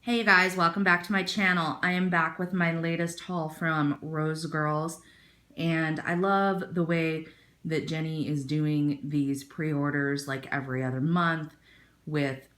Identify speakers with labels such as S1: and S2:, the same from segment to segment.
S1: Hey guys, welcome back to my channel. I am back with my latest haul from Rosegirls, and I love the way that Jenny is doing these pre-orders like every other month with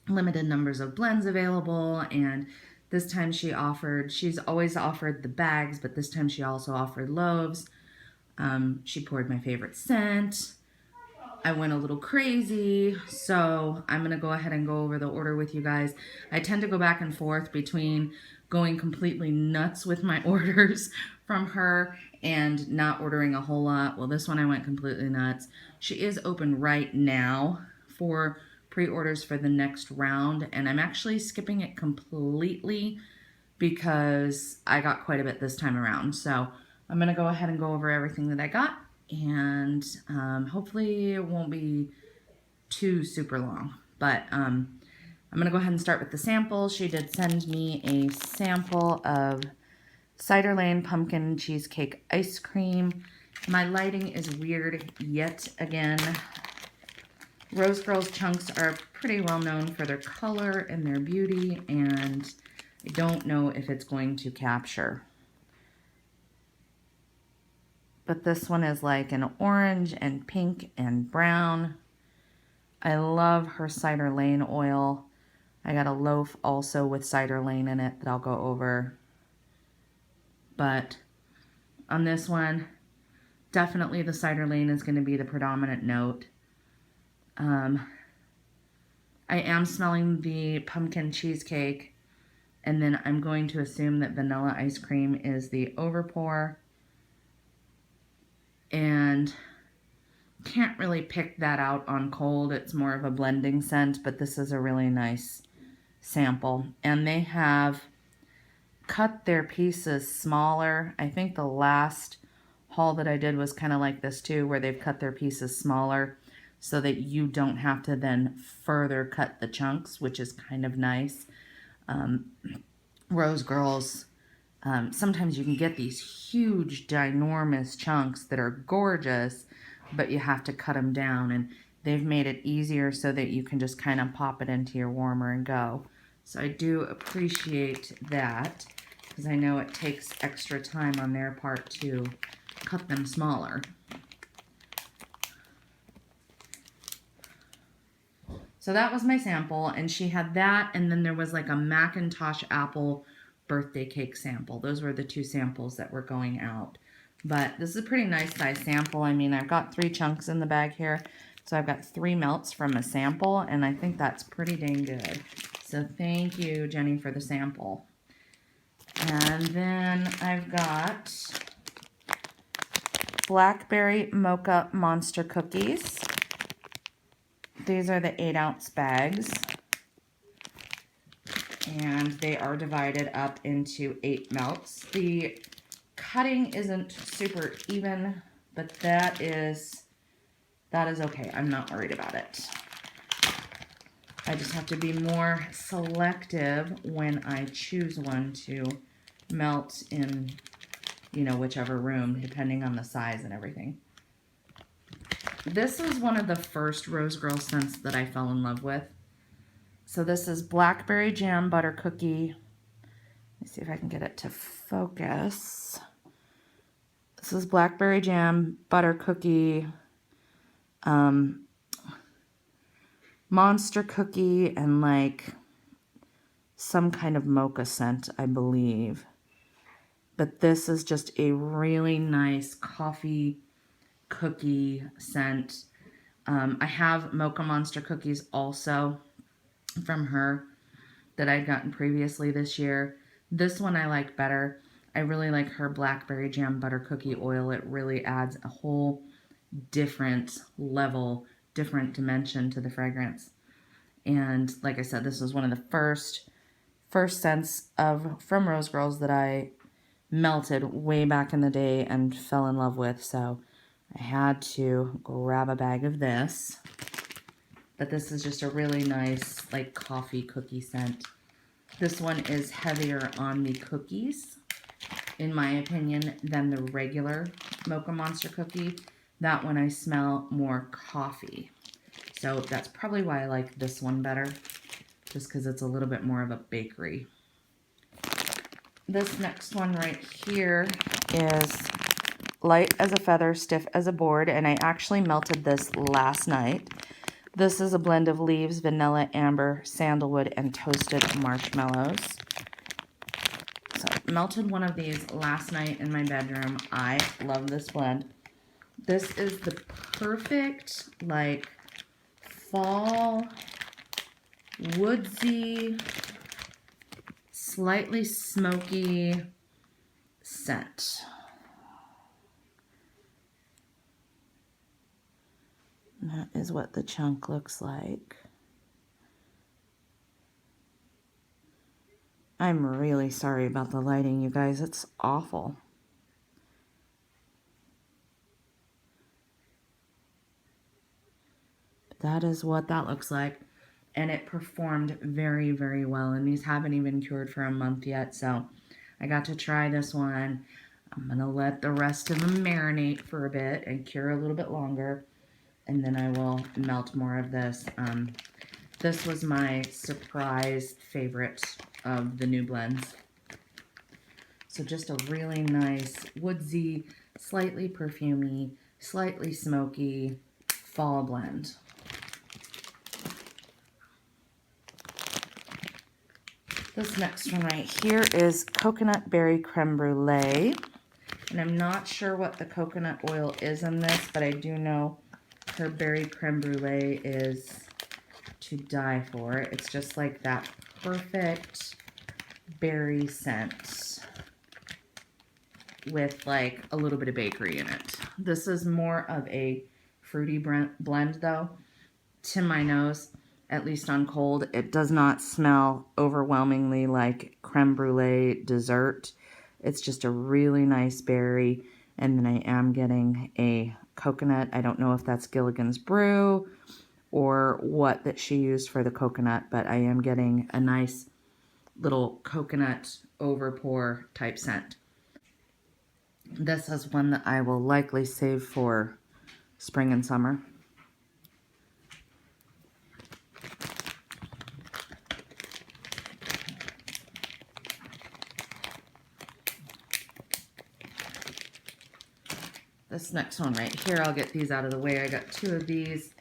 S1: limited numbers of blends available. And this time she's always offered the bags, but this time she also offered Loaves. She poured my favorite scent. I went a little crazy, so I'm going to go ahead and go over the order with you guys. I tend to go back and forth between going completely nuts with my orders from her and not ordering a whole lot. Well, this one I went completely nuts. She is open right now for pre-orders for the next round, and I'm actually skipping it completely because I got quite a bit this time around. So I'm going to go ahead and go over everything that I got, and hopefully it won't be too super long. But I'm going to go ahead and start with the sample. She did send me a sample of Cider Lane Pumpkin Cheesecake Ice Cream. My lighting is weird yet again. Rosegirls chunks are pretty well known for their color and their beauty, and I don't know if it's going to capture. But this one is like an orange and pink and brown. I love her Cider Lane oil. I got a loaf also with Cider Lane in it that I'll go over. But on this one, definitely the Cider Lane is going to be the predominant note. I am smelling the pumpkin cheesecake, and then I'm going to assume that vanilla ice cream is the overpour. And can't really pick that out on cold. It's more of a blending scent, but this is a really nice sample. And they have cut their pieces smaller. I think the last haul that I did was kind of like this too, where they've cut their pieces smaller so that you don't have to then further cut the chunks, which is kind of nice. Rosegirls, sometimes you can get these huge, ginormous chunks that are gorgeous, but you have to cut them down, and they've made it easier so that you can just kind of pop it into your warmer and go. So I do appreciate that, because I know it takes extra time on their part to cut them smaller. So that was my sample, and she had that, and then there was like a Macintosh apple birthday cake sample. Those were the two samples that were going out. But this is a pretty nice size sample. I mean, I've got 3 chunks in the bag here, so I've got 3 melts from a sample, and I think that's pretty dang good. So thank you, Jenny, for the sample. And then I've got Blackberry Mocha Monster Cookies. These are the 8-ounce bags, and they are divided up into 8 melts. The cutting isn't super even, but that is okay. I'm not worried about it. I just have to be more selective when I choose one to melt in, whichever room, depending on the size and everything. This is one of the first Rosegirl scents that I fell in love with. So this is Blackberry Jam Butter Cookie. Let me see if I can get it to focus. This is Blackberry Jam Butter Cookie, Monster Cookie, and like some kind of mocha scent, I believe. But this is just a really nice coffee cookie scent. I have Mocha Monster cookies also from her that I'd gotten previously this year. This one I like better. I really like her Blackberry Jam Butter Cookie oil. It really adds a whole different level, different dimension to the fragrance. And like I said, this was one of the first scents from Rosegirls that I melted way back in the day and fell in love with. So I had to grab a bag of this. But this is just a really nice, like, coffee cookie scent. This one is heavier on the cookies, in my opinion, than the regular Mocha Monster cookie. That one I smell more coffee. So that's probably why I like this one better. just because it's a little bit more of a bakery. This next one right here is light as a feather, stiff as a board, and I actually melted this last night. This is a blend of leaves, vanilla, amber, sandalwood, and toasted marshmallows. So I melted one of these last night in my bedroom. I love this blend. This is the perfect, like, fall, woodsy, slightly smoky scent. And that is what the chunk looks like. I'm really sorry about the lighting, you guys. It's awful. But that is what that looks like. And it performed very, very well. And these haven't even cured for a month yet. So I got to try this one. I'm going to let the rest of them marinate for a bit and cure a little bit longer. And then I will melt more of this. This was my surprise favorite of the new blends. So just a really nice, woodsy, slightly perfumey, slightly smoky fall blend. This next one right here is coconut berry creme brulee. And I'm not sure what the coconut oil is in this, but I do know her berry creme brulee is to die for. It's just like that perfect berry scent with like a little bit of bakery in it. This is more of a fruity blend though. To my nose, at least on cold, it does not smell overwhelmingly like creme brulee dessert. It's just a really nice berry. And then I am getting a coconut. I don't know if that's Gilligan's Brew or what that she used for the coconut, but I am getting a nice little coconut overpour type scent. This is one that I will likely save for spring and summer. This next one right here, I'll get these out of the way. I got two of these.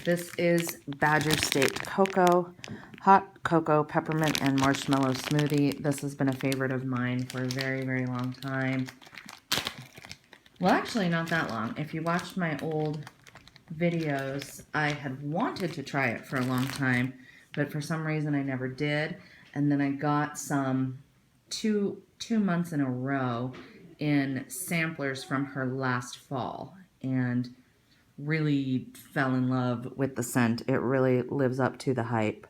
S1: This is Badger State Cocoa, hot cocoa, peppermint, and marshmallow smoothie. This has been a favorite of mine for a very, very long time. Well, actually not that long. If you watched my old videos, I had wanted to try it for a long time, but for some reason I never did. And then I got some two months in a row in samplers from her last fall and really fell in love with the scent. It really lives up to the hype.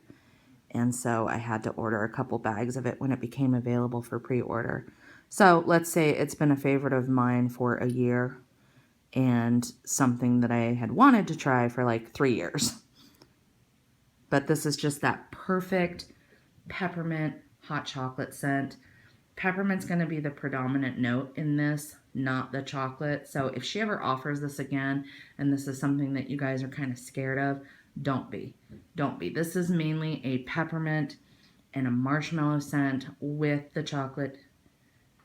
S1: And so I had to order a couple bags of it when it became available for pre-order. So let's say it's been a favorite of mine for a year and something that I had wanted to try for like 3 years. But this is just that perfect peppermint hot chocolate scent. Peppermint's going to be the predominant note in this, not the chocolate. So if she ever offers this again, and this is something that you guys are kind of scared of, don't be. Don't be. This is mainly a peppermint and a marshmallow scent with the chocolate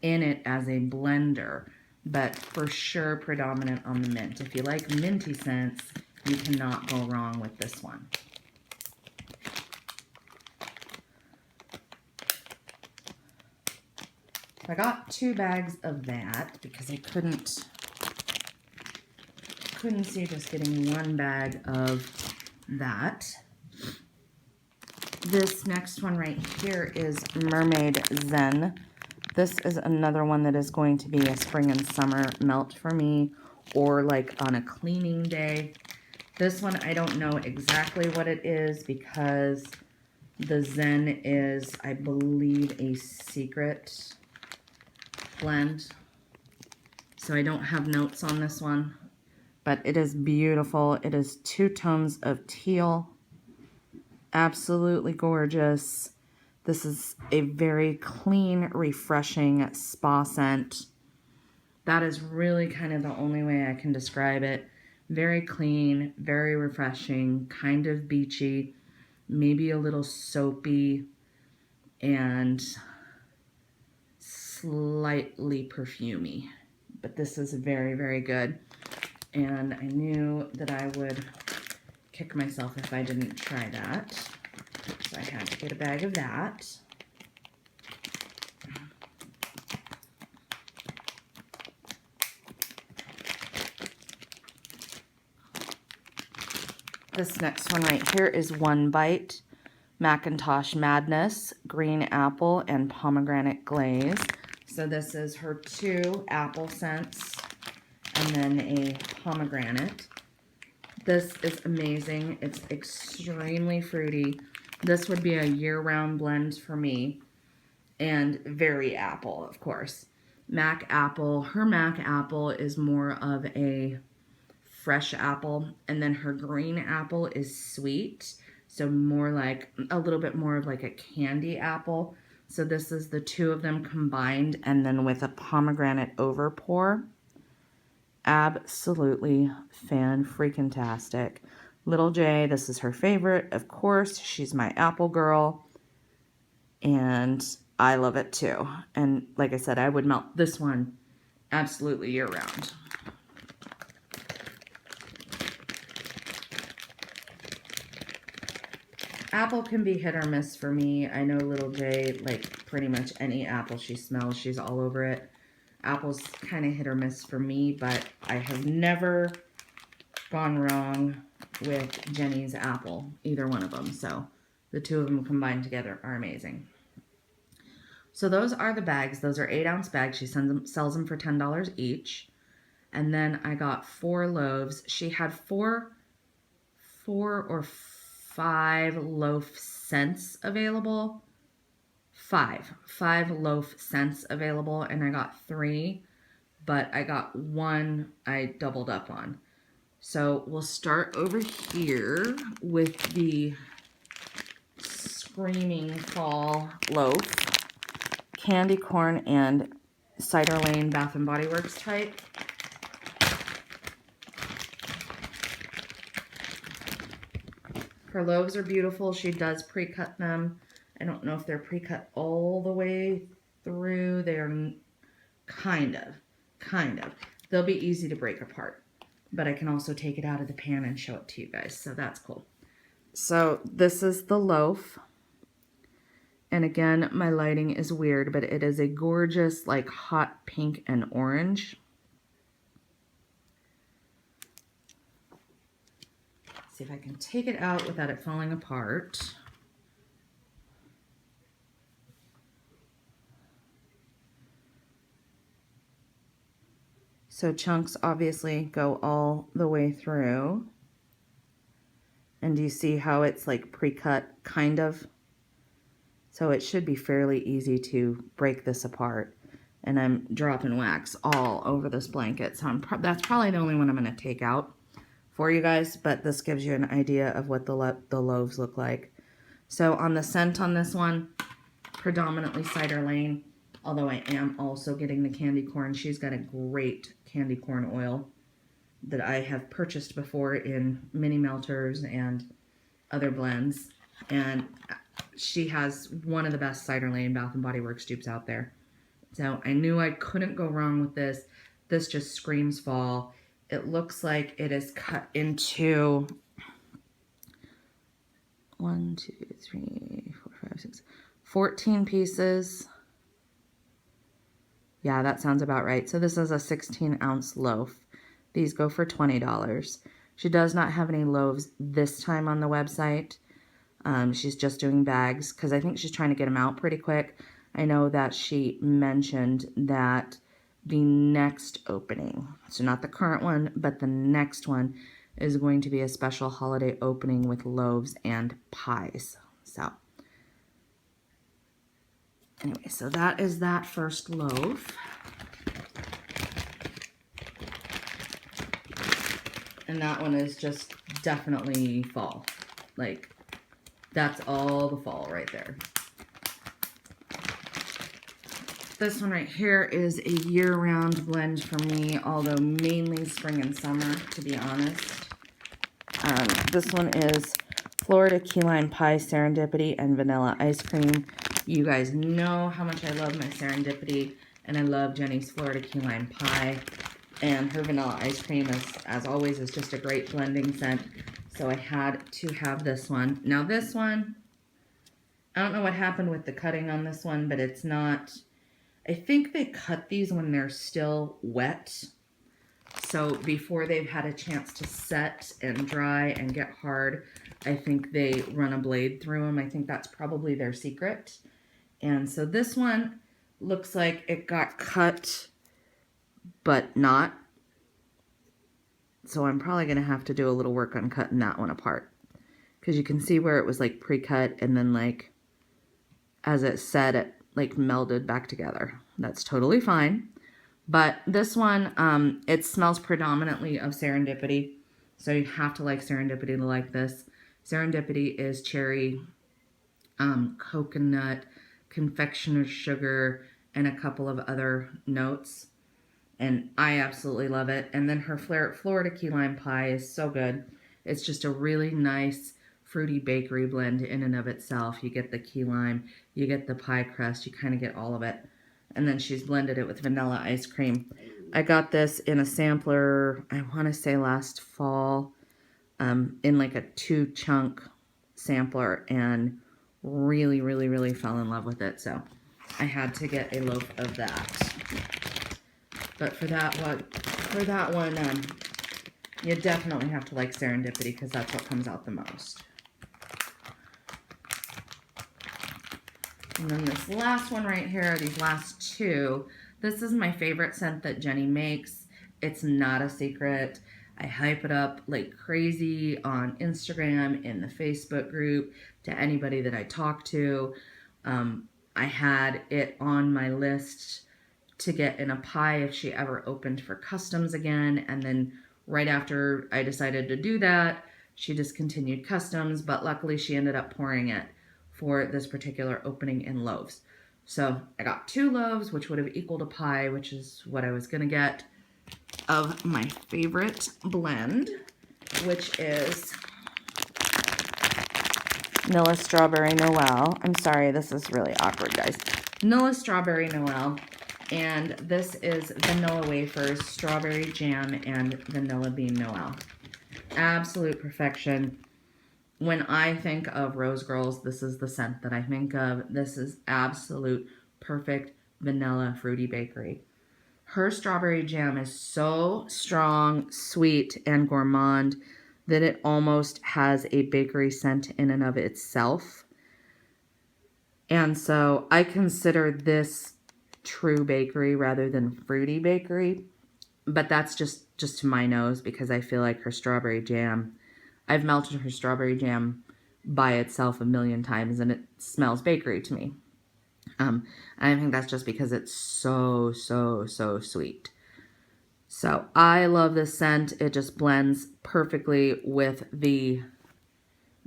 S1: in it as a blender, but for sure predominant on the mint. If you like minty scents, you cannot go wrong with this one. I got 2 bags of that because I couldn't see just getting 1 bag of that. This next one right here is Mermaid Zen. This is another one that is going to be a spring and summer melt for me, or like on a cleaning day. This one, I don't know exactly what it is because the Zen is, I believe, a secret blend. So I don't have notes on this one, but it is beautiful. It is 2 tones of teal. Absolutely gorgeous. This is a very clean, refreshing spa scent. That is really kind of the only way I can describe it. Very clean, very refreshing, kind of beachy, maybe a little soapy and slightly perfumey. But this is very, very good. And I knew that I would kick myself if I didn't try that. So I had to get a bag of that. This next one right here is One Bite, Macintosh Madness, Green Apple, and Pomegranate Glaze. So this is her 2 apple scents and then a pomegranate. This is amazing. It's extremely fruity. This would be a year-round blend for me. And very apple, of course. Mac apple. Her Mac apple is more of a fresh apple, and then her green apple is sweet, so more like a little bit more of like a candy apple. So this is the 2 of them combined, and then with a pomegranate over pour. Absolutely fan-freaking-tastic. Little J, this is her favorite, of course. She's my apple girl, and I love it too. And like I said, I would melt this one absolutely year-round. Apple can be hit or miss for me. I know Little J, like pretty much any apple she smells, she's all over it. Apple's kind of hit or miss for me, but I have never gone wrong with Jenny's apple, either one of them. So the 2 of them combined together are amazing. So those are the bags. Those are 8-ounce bags. She sells them for $10 each. And then I got 4 loaves. She had 4 or 5 loaf scents available. 5 loaf scents available, and I got 3, but I got 1 I doubled up on. So we'll start over here with the Screaming Fall loaf, candy corn and Cider Lane Bath and Body Works type. Her loaves are beautiful. She does pre-cut them. I don't know if they're pre-cut all the way through. They're kind of. They'll be easy to break apart. But I can also take it out of the pan and show it to you guys. So that's cool. So this is the loaf. And again, my lighting is weird, but it is a gorgeous, like, hot pink and orange. See if I can take it out without it falling apart. So chunks obviously go all the way through. And do you see how it's like pre-cut, kind of? So it should be fairly easy to break this apart. And I'm dropping wax all over this blanket. So that's probably the only one I'm going to take out for you guys. But this gives you an idea of what the loaves look like. So on the scent on this one, predominantly Cider Lane. Although I am also getting the candy corn. She's got a great candy corn oil that I have purchased before in mini melters and other blends. And she has one of the best Cider Lane Bath and Body Works dupes out there. So I knew I couldn't go wrong with this. This just screams fall. It looks like it is cut into 1, 2, 3, 4, 5, 6, 14 pieces. Yeah, that sounds about right. So this is a 16-ounce loaf. These go for $20. She does not have any loaves this time on the website. She's just doing bags because I think she's trying to get them out pretty quick. I know that she mentioned that the next opening, so not the current one, but the next one is going to be a special holiday opening with loaves and pies. So anyway, so that is that first loaf. And that one is just definitely fall. Like, that's all the fall right there. This one right here is a year-round blend for me, although mainly spring and summer, to be honest. This one is Florida key lime pie, serendipity, and vanilla ice cream. You guys know how much I love my serendipity, and I love Jenny's Florida key lime pie. And her vanilla ice cream, as always, is just a great blending scent. So I had to have this one. Now this one, I don't know what happened with the cutting on this one, but it's not... I think they cut these when they're still wet. So before they've had a chance to set and dry and get hard, I think they run a blade through them. I think that's probably their secret. And so this one looks like it got cut, but not. So I'm probably going to have to do a little work on cutting that one apart. Because you can see where it was like pre-cut and then like as it set, it like melded back together. That's totally fine. But this one, it smells predominantly of serendipity. So you have to like serendipity to like this. Serendipity is cherry, coconut, confectioner's sugar, and a couple of other notes. And I absolutely love it. And then her Florida key lime pie is so good. It's just a really nice fruity bakery blend in and of itself. You get the key lime, you get the pie crust, you kind of get all of it. And then she's blended it with vanilla ice cream. I got this in a sampler, I want to say last fall, in like a 2-chunk sampler, and really, really, really fell in love with it. So I had to get a loaf of that. But for that one, you definitely have to like serendipity because that's what comes out the most. And then this last one right here, these last two, this is my favorite scent that Jenny makes. It's not a secret. I hype it up like crazy on Instagram, in the Facebook group, to anybody that I talk to. I had it on my list to get in a pie if she ever opened for customs again. And then right after I decided to do that, she discontinued customs, but luckily she ended up pouring it for this particular opening in Loaves. So I got 2 loaves, which would have equaled a pie, which is what I was going to get, of my favorite blend, which is Vanilla Strawberry Noel. I'm sorry, this is really awkward, guys. Vanilla Strawberry Noel. And this is vanilla wafers, strawberry jam, and vanilla bean Noel. Absolute perfection. When I think of Rosegirls, this is the scent that I think of. This is absolute perfect vanilla fruity bakery. Her strawberry jam is so strong, sweet, and gourmand that it almost has a bakery scent in and of itself. And so I consider this true bakery rather than fruity bakery. But that's just to my nose, because I feel like her strawberry jam, I've melted her strawberry jam by itself a million times and it smells bakery to me. And I think that's just because it's so, so, so sweet. So I love this scent. It just blends perfectly with the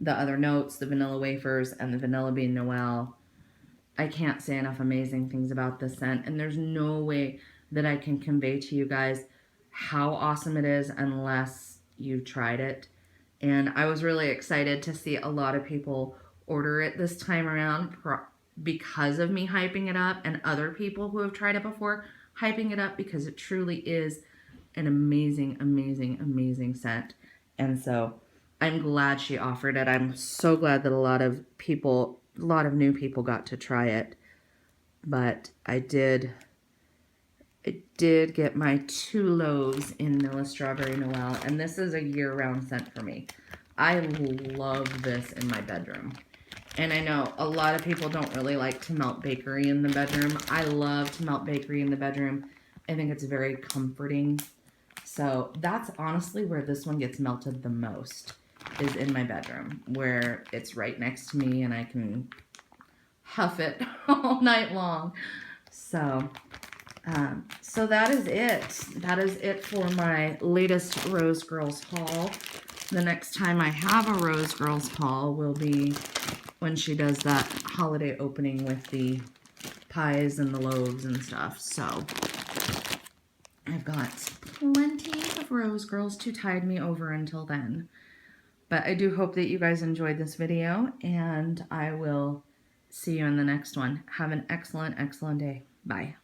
S1: other notes, the vanilla wafers and the vanilla bean Noel. I can't say enough amazing things about this scent, and there's no way that I can convey to you guys how awesome it is unless you've tried it. And I was really excited to see a lot of people order it this time around because of me hyping it up, and other people who have tried it before hyping it up, because it truly is an amazing, amazing, amazing scent. And so I'm glad she offered it. I'm so glad that a lot of new people got to try it. But I did get my 2 loaves in Vanilla Strawberry Noel, and this is a year-round scent for me. I love this in my bedroom. And I know a lot of people don't really like to melt bakery in the bedroom. I love to melt bakery in the bedroom. I think it's very comforting. So that's honestly where this one gets melted the most, is in my bedroom, where it's right next to me and I can huff it all night long. So that is it. That is it for my latest Rosegirls haul. The next time I have a Rosegirls haul will be when she does that holiday opening with the pies and the loaves and stuff. So I've got plenty of Rosegirls to tide me over until then. But I do hope that you guys enjoyed this video, and I will see you in the next one. Have an excellent, excellent day. Bye.